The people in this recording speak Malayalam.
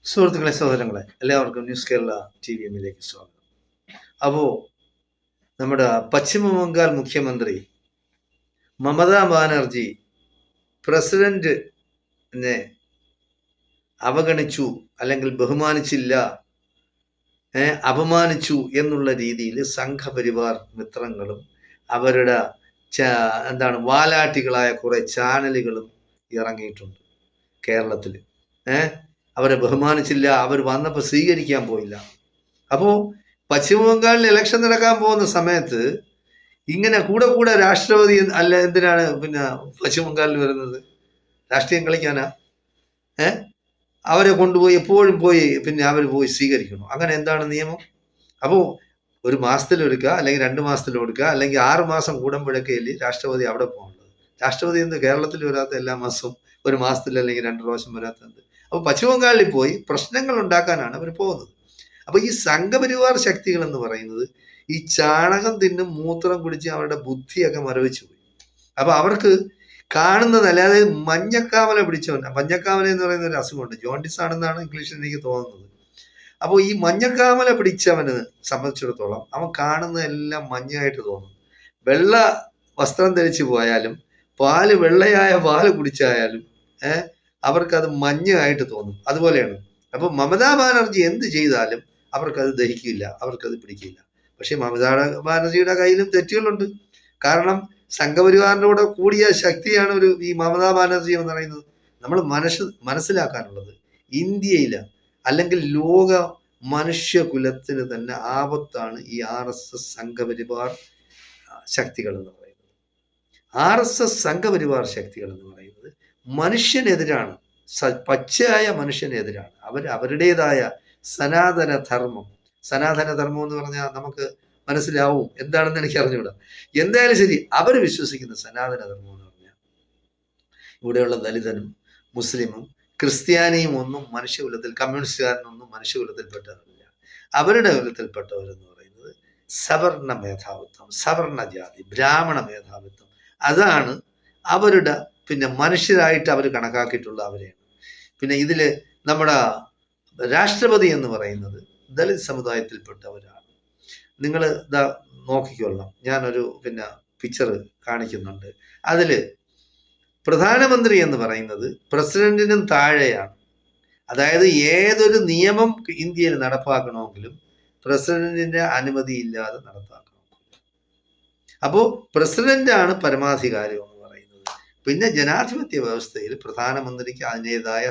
സുഹൃത്തുക്കളെ, സഹോദരങ്ങളെ, എല്ലാവർക്കും ന്യൂസ് കേരള TVMലേക്ക് സ്വാഗതം. അപ്പോ നമ്മുടെ പശ്ചിമ ബംഗാൾ മുഖ്യമന്ത്രി മമതാ ബാനർജി പ്രസിഡന്റിനെ അവഗണിച്ചു, അല്ലെങ്കിൽ ബഹുമാനിച്ചില്ല, അപമാനിച്ചു എന്നുള്ള രീതിയിൽ സംഘപരിവാർ മിത്രങ്ങളും അവരുടെ വാലാട്ടികളായ കുറെ ചാനലുകളും ഇറങ്ങിയിട്ടുണ്ട് കേരളത്തിൽ. അവരെ ബഹുമാനിച്ചില്ല, അവർ വന്നപ്പോൾ സ്വീകരിക്കാൻ പോയില്ല. അപ്പോൾ പശ്ചിമ ബംഗാളിൽ ഇലക്ഷൻ നടക്കാൻ പോകുന്ന സമയത്ത് ഇങ്ങനെ കൂടെ രാഷ്ട്രപതി അല്ല, എന്തിനാണ് പിന്നെ പശ്ചിമ ബംഗാളിൽ വരുന്നത്? രാഷ്ട്രീയം കളിക്കാനാ? അവരെ കൊണ്ടുപോയി എപ്പോഴും പോയി പിന്നെ അവർ പോയി സ്വീകരിക്കണം. അങ്ങനെ എന്താണ് നിയമം? അപ്പോൾ ഒരു മാസത്തിലൊരുക്കുക, അല്ലെങ്കിൽ 2 മാസത്തിലൊരുക്കുക, അല്ലെങ്കിൽ 6 മാസം കൂടുമ്പോഴൊക്കെ അല്ലേ രാഷ്ട്രപതി അവിടെ പോകുന്നത്? രാഷ്ട്രപതി എന്ത് കേരളത്തിൽ വരാത്ത എല്ലാ മാസവും, ഒരു മാസത്തിൽ അല്ലെങ്കിൽ 2 പ്രാവശ്യം വരാത്തത്? അപ്പോൾ പശ്ചിമ ബംഗാളിൽ പോയി പ്രശ്നങ്ങൾ ഉണ്ടാക്കാനാണ് അവർ പോകുന്നത്. അപ്പൊ ഈ സംഘപരിവാർ ശക്തികൾ എന്ന് പറയുന്നത് ഈ ചാണകം തിന്നും മൂത്രം കുടിച്ച് അവരുടെ ബുദ്ധിയൊക്കെ മരവിച്ചു പോയി. അപ്പൊ അവർക്ക് കാണുന്നത്, അല്ലാതെ മഞ്ഞക്കാമല പിടിച്ചവൻ, മഞ്ഞക്കാമല എന്ന് പറയുന്ന ഒരു അസുഖമുണ്ട്, ജോണ്ടിസ് ആണെന്നാണ് ഇംഗ്ലീഷിൽ എനിക്ക് തോന്നുന്നത്. അപ്പോൾ ഈ മഞ്ഞക്കാമല പിടിച്ചവന് സംബന്ധിച്ചിടത്തോളം അവൻ കാണുന്നതെല്ലാം മഞ്ഞായിട്ട് തോന്നും. വെള്ള വസ്ത്രം ധരിച്ചു പോയാലും വെള്ളയായ പാല് കുടിച്ചായാലും അവർക്കത് മഞ്ഞായിട്ട് തോന്നും. അതുപോലെയാണ്. അപ്പൊ മമതാ ബാനർജി എന്ത് ചെയ്താലും അവർക്കത് ദഹിക്കില്ല, അവർക്കത് പിടിക്കില്ല. പക്ഷെ മമതാ ബാനർജിയുടെ കയ്യിലും തെറ്റുകളുണ്ട്. കാരണം സംഘപരിവാറിന്റെ കൂടെ കൂടിയ ശക്തിയാണ് ഈ മമതാ ബാനർജി എന്ന് പറയുന്നത്. നമ്മൾ മനസ്സിലാക്കാനുള്ളത്, ഇന്ത്യയില് അല്ലെങ്കിൽ ലോക മനുഷ്യകുലത്തിന് തന്നെ ആപത്താണ് ഈ RSS സംഘപരിവാർ ശക്തികൾ എന്ന് പറയുന്നത്. RSS സംഘപരിവാർ ശക്തികൾ എന്ന് പറയുന്നത് മനുഷ്യനെതിരാണ്, പച്ചയായ മനുഷ്യനെതിരാണ്. അവരുടേതായ സനാതന ധർമ്മം എന്ന് പറഞ്ഞാൽ നമുക്ക് മനസ്സിലാവും എന്താണെന്ന് എനിക്ക് അറിഞ്ഞുകൂടാ. എന്തായാലും ശരി, അവർ വിശ്വസിക്കുന്ന സനാതന ധർമ്മം എന്ന് പറഞ്ഞാൽ ഇവിടെയുള്ള ദലിതനും മുസ്ലിമും ക്രിസ്ത്യാനിയും ഒന്നും മനുഷ്യകുലത്തിൽ, കമ്മ്യൂണിസ്റ്റുകാരനൊന്നും മനുഷ്യകുലത്തിൽപ്പെട്ടവരില്ല. അവരുടെ കുലത്തിൽപ്പെട്ടവരെന്ന് പറയുന്നത് സവർണ മേധാവിത്വം, സവർണ ജാതി, ബ്രാഹ്മണ മേധാവിത്വം, അതാണ് അവരുടെ പിന്നെ മനുഷ്യരായിട്ട് അവർ കണക്കാക്കിയിട്ടുള്ള അവരെയാണ്. പിന്നെ ഇതില് നമ്മുടെ രാഷ്ട്രപതി എന്ന് പറയുന്നത് ദളിത് സമുദായത്തിൽപ്പെട്ടവരാണ്. നിങ്ങൾ ഇതാ നോക്കിക്കൊള്ളാം, ഞാനൊരു പിന്നെ പിക്ചർ കാണിക്കുന്നുണ്ട്. അതില് പ്രധാനമന്ത്രി എന്ന് പറയുന്നത് പ്രസിഡന്റിനും താഴെയാണ്. അതായത് ഏതൊരു നിയമം ഇന്ത്യയിൽ നടപ്പാക്കണമെങ്കിലും പ്രസിഡന്റിന്റെ അനുമതി ഇല്ലാതെ നടപ്പാക്കണം. അപ്പോൾ പ്രസിഡന്റാണ് പരമാധികാരം എന്ന് പറയുന്നത്. പിന്നെ ജനാധിപത്യ വ്യവസ്ഥയിൽ പ്രധാനമന്ത്രിക്ക് അതിൻ്റെതായ